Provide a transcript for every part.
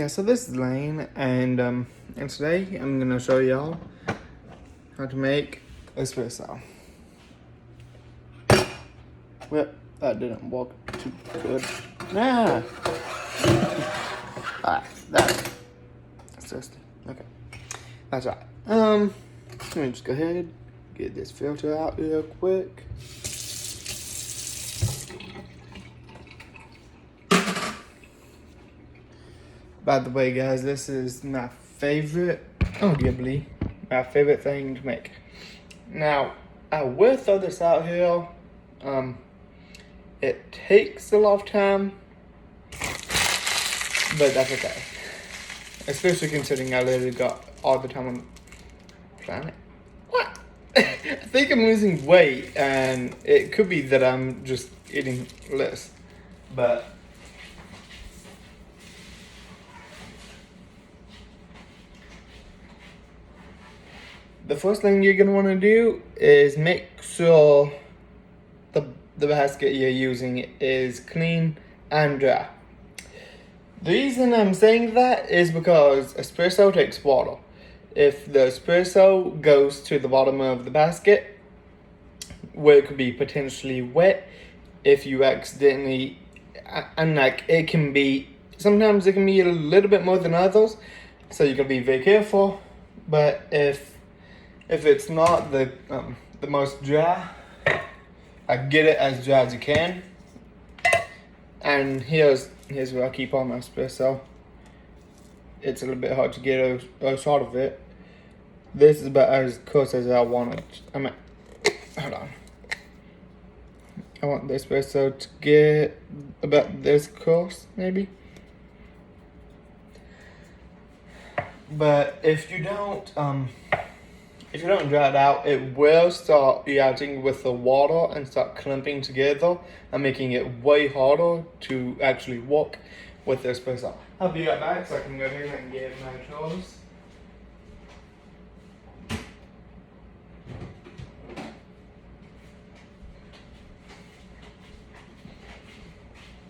Yeah, so this is Lane, and today I'm gonna show y'all how to make espresso. Well, that didn't work too good. Nah. Alright, that's disgusting. Okay, that's right. Let me just go ahead get this filter out real quick. By the way, guys, this is my favorite, arguably, my favorite thing to make. Now, I will throw this out here. It takes a lot of time, but that's okay. Especially considering I literally got all the time on the planet. What? I think I'm losing weight, and it could be that I'm just eating less, but the first thing you're gonna want to do is make sure the basket you're using is clean and dry. The reason I'm saying that is because espresso takes water. If the espresso goes to the bottom of the basket, where it could be potentially wet, if you accidentally, and like it can be, sometimes it can be a little bit more than others, so you gotta be very careful. But if it's not the most dry, I get it as dry as you can. And here's where I keep all my espresso. It's a little bit hard to get a shot of it. This is about as close as I want it. Hold on. I want the espresso to get about this close, maybe. But if you don't dry it out, it will start reacting with the water and start clumping together and making it way harder to actually work with the espresso. I'll be right back so I can go ahead and get my tools.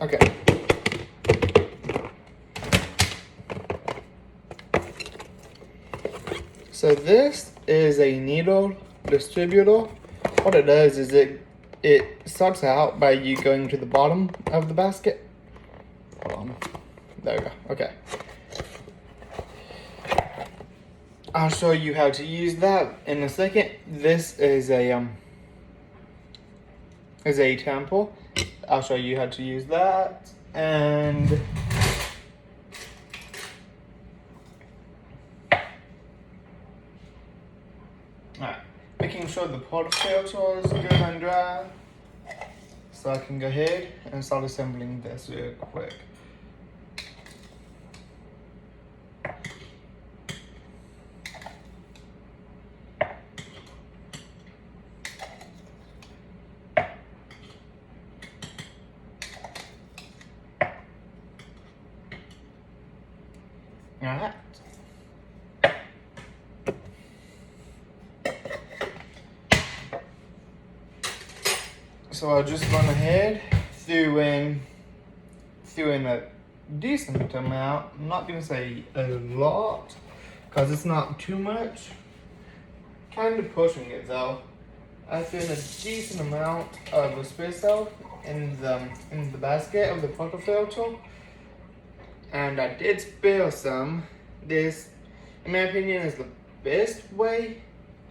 Okay. So this is a needle distributor. What it does is it starts out by you going to the bottom of the basket. Hold on. There we go. Okay. I'll show you how to use that in a second. This is a temple. I'll show you how to use that, and alright, making sure the portafilter is good and dry, so I can go ahead and start assembling this real quick. Alright. So I just went ahead, threw in a decent amount. I'm not gonna say a lot, because it's not too much. Kind of pushing it though. I threw in a decent amount of espresso in the basket of the portafilter. And I did spill some. This, in my opinion, is the best way,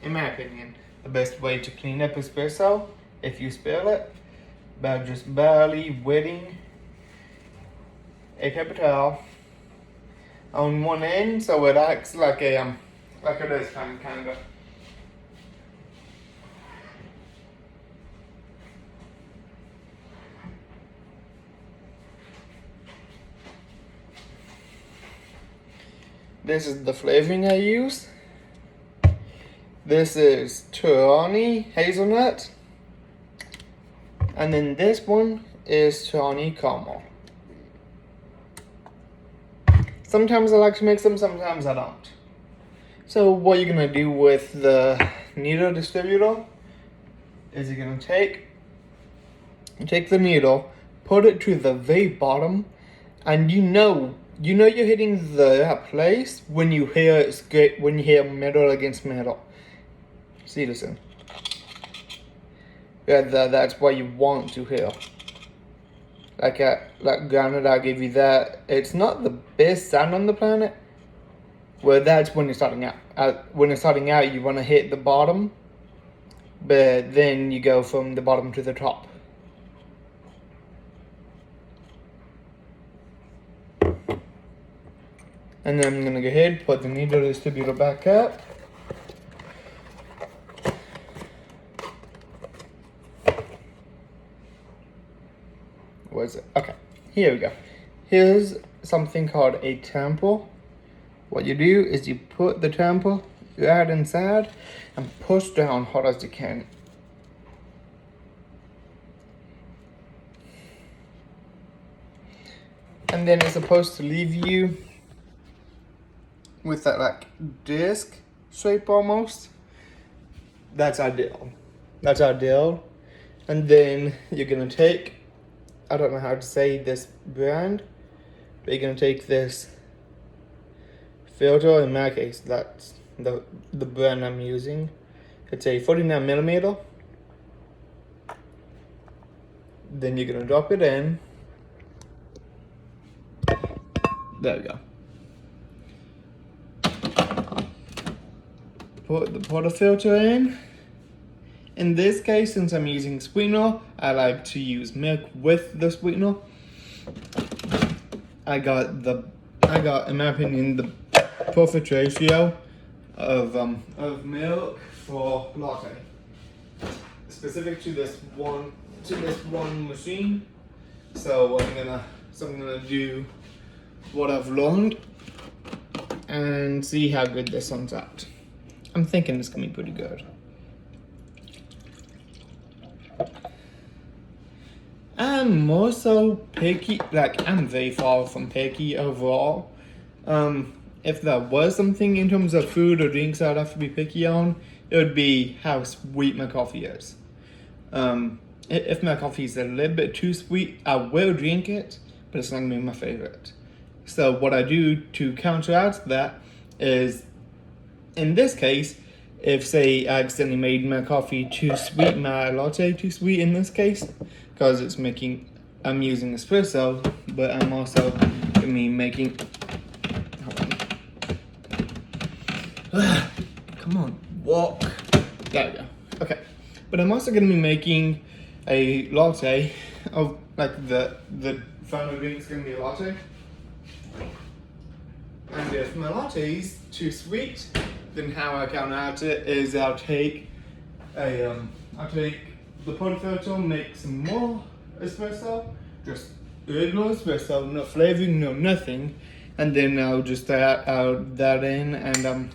to clean up espresso if you spill it, by just barely wetting a paper towel on one end so it acts like a this kind of. This is the flavoring I use. This is Torani hazelnut. And then this one is Torani caramel. Sometimes I like to mix them, sometimes I don't. So what you're gonna do with the needle distributor is you're gonna take the needle, put it to the very bottom, and you know you know you're hitting the place when you hear when you hear metal against metal. See, listen. Yeah, that's what you want to hear. Like granted, I'll give you that. It's not the best sound on the planet. Well, that's when you're starting out. When you're starting out, you want to hit the bottom, but then you go from the bottom to the top. And then I'm gonna go ahead, put the needle distributor back up. What is it? Okay, here we go. Here's something called a temple. What you do is you put the temple right inside and push down hard as you can. And then it's supposed to leave you with that like disc shape almost. That's ideal. That's ideal. And then you're gonna take, I don't know how to say this brand, but you're gonna take this filter. In my case, that's the brand I'm using. It's a 49mm. Then you're gonna drop it in. There we go. Put the portafilter in. In this case, since I'm using sweetener, I like to use milk with the sweetener. I got, in my opinion, the perfect ratio of milk for latte, specific to this one machine. So I'm gonna do what I've learned and see how good this one's out. I'm thinking it's gonna be pretty good. I'm more so picky, like I'm very far from picky overall. If there was something in terms of food or drinks I'd have to be picky on, it would be how sweet my coffee is. If my coffee is a little bit too sweet, I will drink it, but it's not gonna be my favorite. So what I do to counteract that is, in this case, if say I accidentally made my coffee too sweet, my latte too sweet in this case, because I'm using espresso, but I'm also making, come on, walk. There we go. Okay, but I'm also gonna be making a latte of like the final drink is gonna be a latte. And if my latte is too sweet, then how I counteract it is I'll take the portafilter, make some more espresso, just regular espresso, no flavoring, no nothing, and then I'll just add that in, and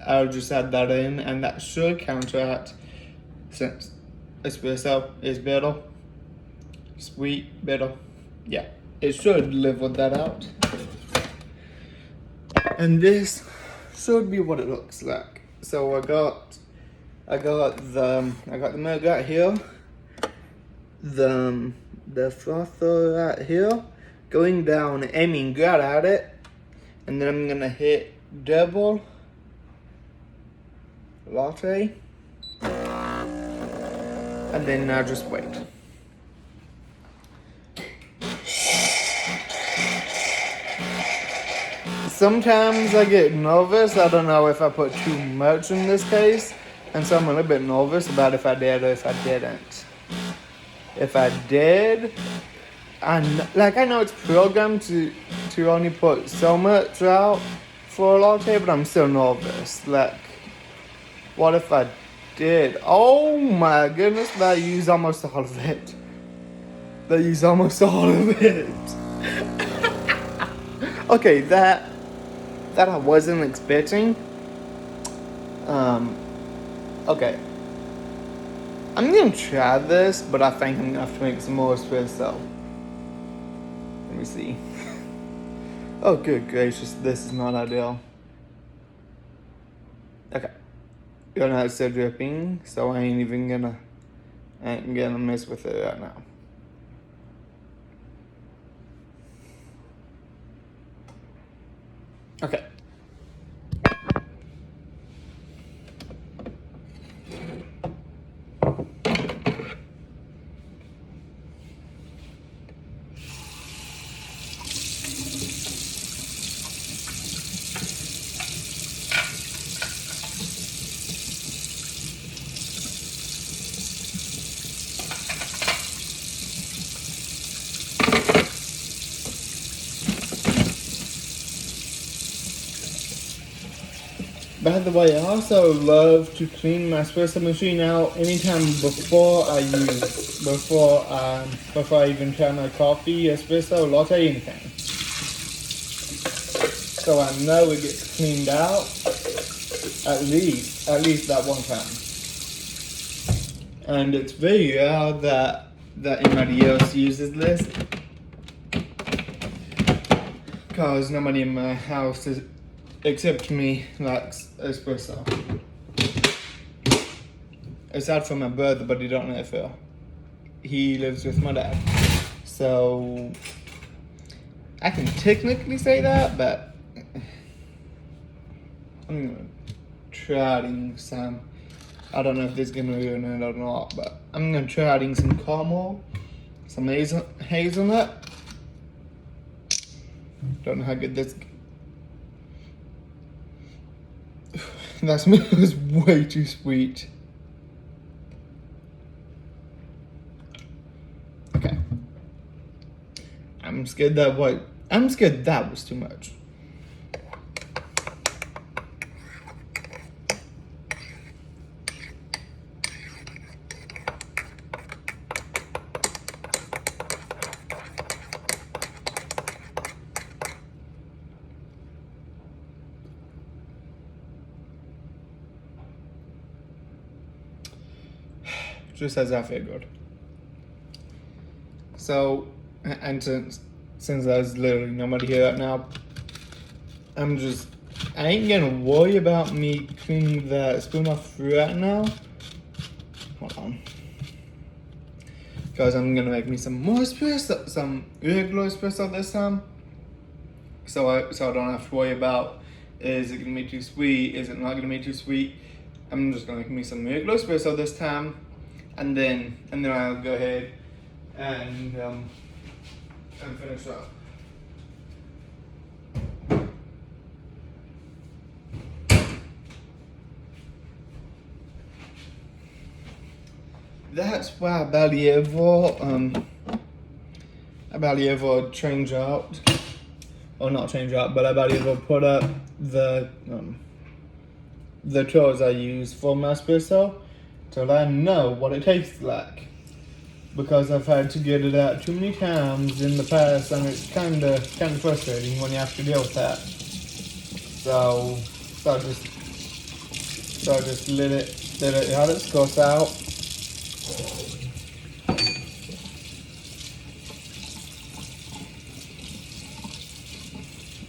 I'll just add that in, and that should counteract, since espresso is bitter, sweet, bitter, yeah, it should level that out. And this should be what it looks like. So I got the milk right here, the frother right here, going down, aiming right at it, and then I'm gonna hit double latte, and then I'll just wait. Sometimes I get nervous. I don't know if I put too much in this case, and so I'm a little bit nervous about if I did or if I didn't. If I did, I know it's programmed to only put so much out for a latte, but I'm still nervous. Like, what if I did? Oh my goodness, that used almost all of it. Okay, that I wasn't expecting. Okay. I'm gonna try this, but I think I'm gonna have to make some more espresso. Let me see. Oh, good gracious, this is not ideal. Okay. You know it's still dripping, so I ain't gonna mess with it right now. Okay. By the way, I also love to clean my espresso machine out anytime before I even try my coffee, espresso, latte, anything. So I know it gets cleaned out at least that one time. And it's very rare that anybody else uses this, because nobody in my house except me likes espresso. Aside from my brother, but he don't know if he lives with my dad. So I can technically say that, but I'm gonna try adding some. I don't know if this is gonna ruin it or not, but I'm gonna try adding some caramel, some hazelnut. Don't know how good this. That smells way too sweet. Okay. I'm scared that was too much. Just as I figured. So, and since there's literally nobody here right now, I ain't gonna worry about me cleaning the spoon off right now. Hold on. Because I'm gonna make me some more espresso, some regular espresso this time. So I don't have to worry about, is it gonna be too sweet, is it not gonna be too sweet. I'm just gonna make me some regular espresso this time. And then I'll go ahead and finish up. That's why I barely ever change out, or not change out, but I barely ever put up the tools I use for my espresso, till I know what it tastes like, because I've had to get it out too many times in the past, and it's kind of frustrating when you have to deal with that. So I just let it course out.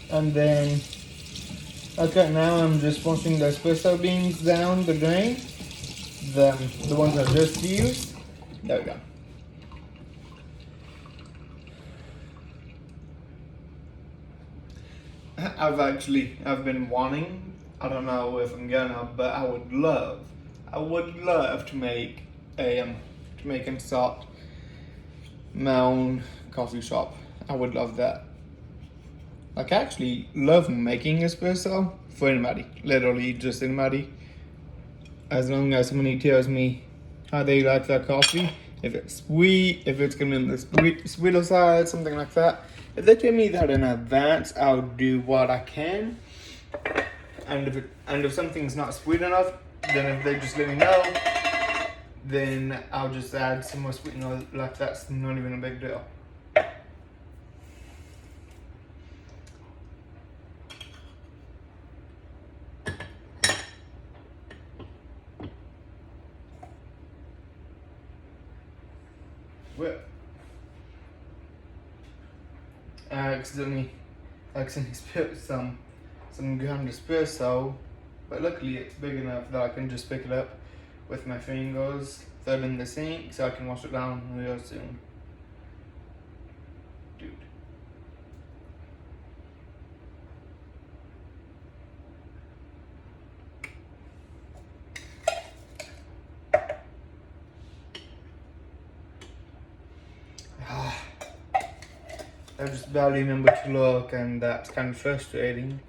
And then, okay, now I'm just washing the espresso beans down the drain. The ones I just used. There we go. I've been wanting, I don't know if I'm gonna, but I would love to make and start my own coffee shop. I would love that. Like, I actually love making espresso for anybody, literally just anybody. As long as somebody tells me how they like their coffee, if it's sweet, if it's gonna be on the sweeter side, something like that. If they tell me that in advance, I'll do what I can. And if something's not sweet enough, then if they just let me know, then I'll just add some more sweetener. Like, that's not even a big deal. Well, I accidentally spilled some ground espresso, but luckily it's big enough that I can just pick it up with my fingers, throw it in the sink, so I can wash it down real soon. Dude. I just barely remember to look, and that's kind of frustrating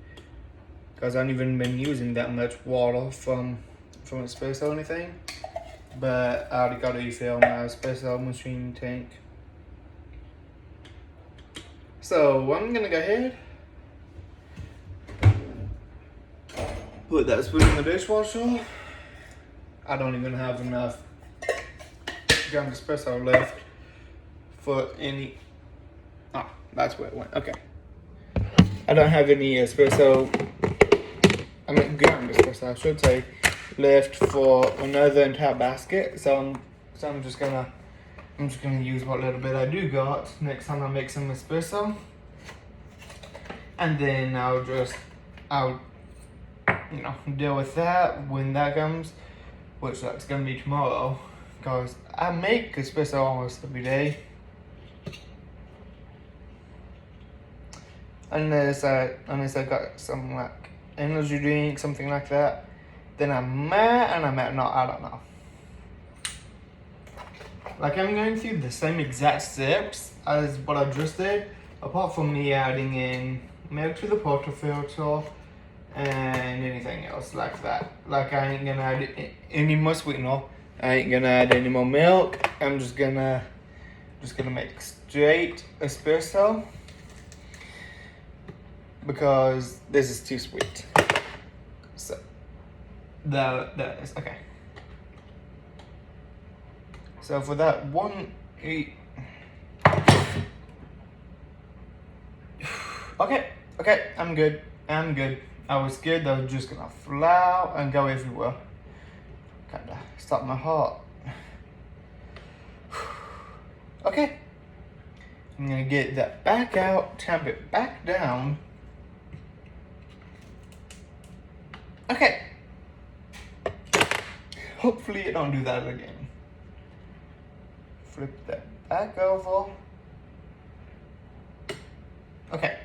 because I haven't even been using that much water from espresso or anything. But I already got to refill my espresso machine tank. So I'm gonna go ahead, put that spoon in the dishwasher. I don't even have enough ground espresso left for any. Ah, that's where it went. Okay. I don't have any espresso. I mean, ground espresso, I should say, left for another entire basket. So I'm just gonna use what little bit I do got next time I make some espresso, and then I'll deal with that when that comes, which that's gonna be tomorrow, because I make espresso almost every day. Unless I got some like energy drink, something like that, then I might not, I don't know. Like, I'm going through the same exact steps as what I just did, apart from me adding in milk to the portafilter and anything else like that. Like, I ain't gonna add any more sweetener. I ain't gonna add any more milk. I'm just gonna make straight espresso because this is too sweet. So that is okay. So for that one, okay, I'm good. I was scared that I was just gonna fly out and go everywhere. Kinda stop my heart. Okay, I'm gonna get that back out, tamp it back down. Okay. Hopefully it don't do that again. Flip that back over. Okay.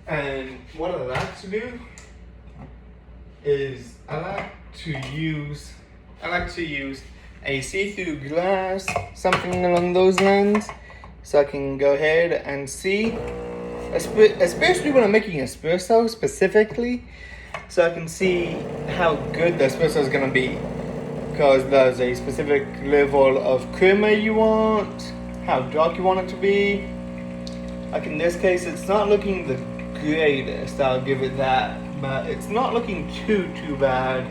And what I like to do is I like to use a see-through glass, something along those lines, so I can go ahead and see, especially when I'm making espresso specifically, so I can see how good the espresso is gonna be, because there's a specific level of creamer you want, how dark you want it to be. Like in this case, it's not looking the greatest, I'll give it that, but it's not looking too bad.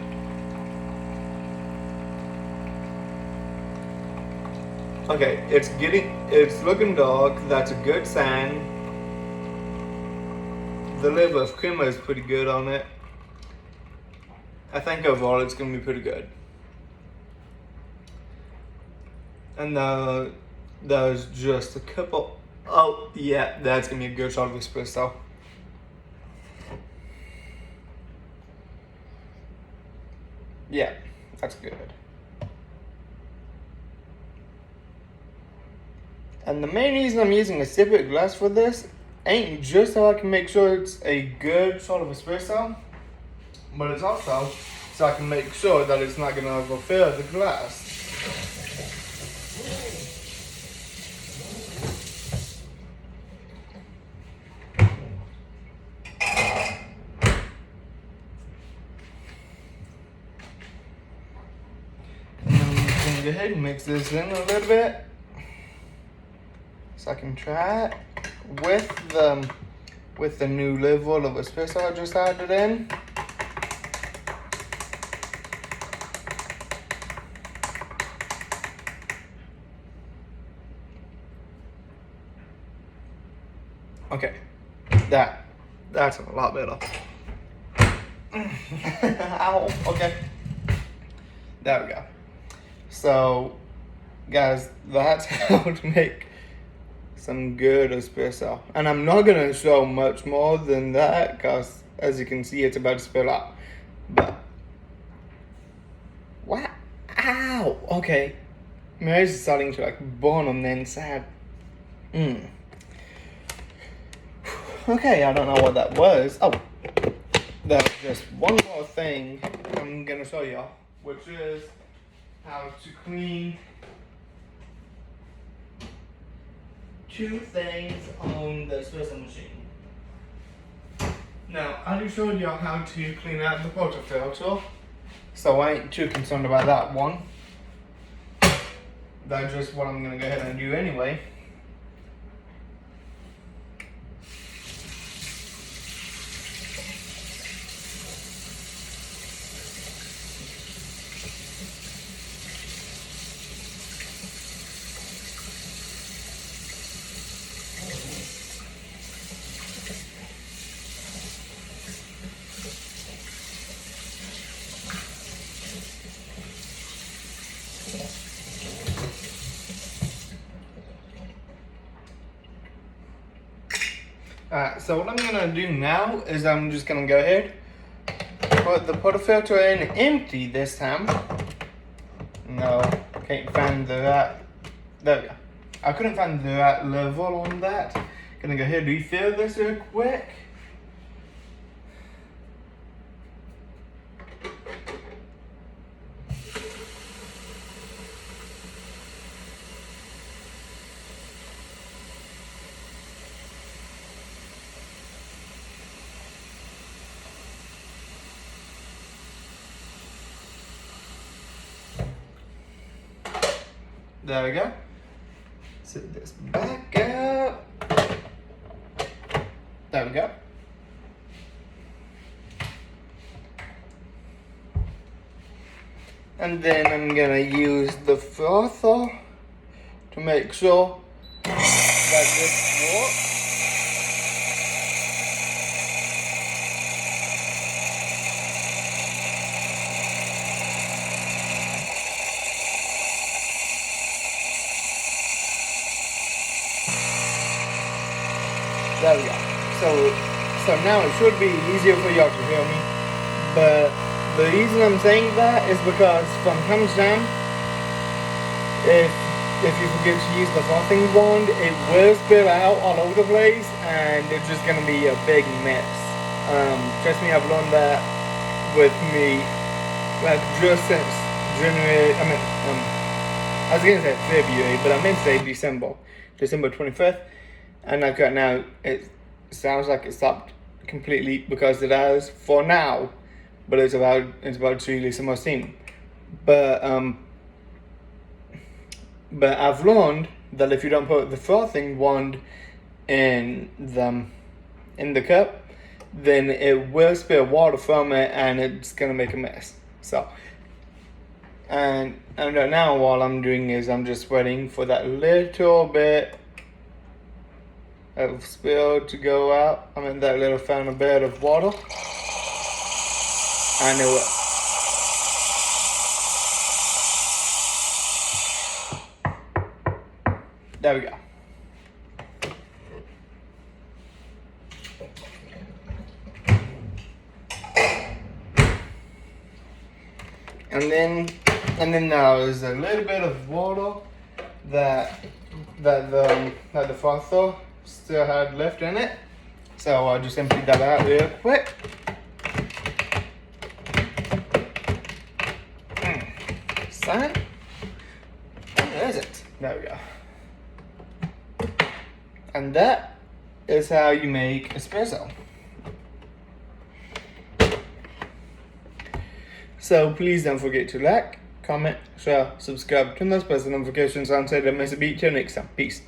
Okay, it's looking dark, that's a good sign. The level of creamer is pretty good on it. I think overall it's gonna be pretty good. And there's just a couple, oh yeah, that's gonna be a good shot of espresso. Yeah, that's good. And the main reason I'm using a separate glass for this ain't just so I can make sure it's a good shot of espresso, but it's also so I can make sure that it's not gonna overfill the glass. And then I'm just gonna go ahead and mix this in a little bit, so I can try it with the new level of espresso I just added in. Okay, that's a lot better. Ow, okay. There we go. So, guys, that's how to make some good espresso. And I'm not gonna show much more than that because, as you can see, it's about to spill out. But, wow, ow, okay. My eyes are starting to like burn on the inside. Okay, I don't know what that was. Oh, there's just one more thing I'm gonna show y'all, which is how to clean two things on the espresso machine. Now, I already showed you how to clean out the portafilter, so I ain't too concerned about that one. That's just what I'm gonna go ahead and do anyway. Alright, so what I'm gonna do now is I'm just gonna go ahead, put the portafilter in empty this time. No, can't find the right, there we go. I couldn't find the right level on that. Gonna go ahead and refill this real quick. There we go. Set this back up. There we go. And then I'm gonna use the frother to make sure that this works. There we go. So now it should be easier for y'all to hear me. But the reason I'm saying that is because from time to time, if you forget to use the frothing wand, it will spill out all over the place, and it's just gonna be a big mess. Trust me, I've learned that with me, like just since January. I was gonna say February, but I meant to say December 25th. And like right now, it sounds like it stopped completely because it has for now, but it's about to release some more steam. But I've learned that if you don't put the frothing wand in the cup, then it will spill water from it, and it's gonna make a mess. So, and right now, all I'm doing is I'm just waiting for that little bit of spill to go out. I'm in that little fountain bed of water. I knew it. There we go. And then now there's a little bit of water that the frother still had left in it, so I'll just empty that out real quick. Son, where is it? There we go. And that is how you make espresso. So please don't forget to like, comment, share, subscribe, turn those post notifications on so you don't miss a beat. Till next time, peace.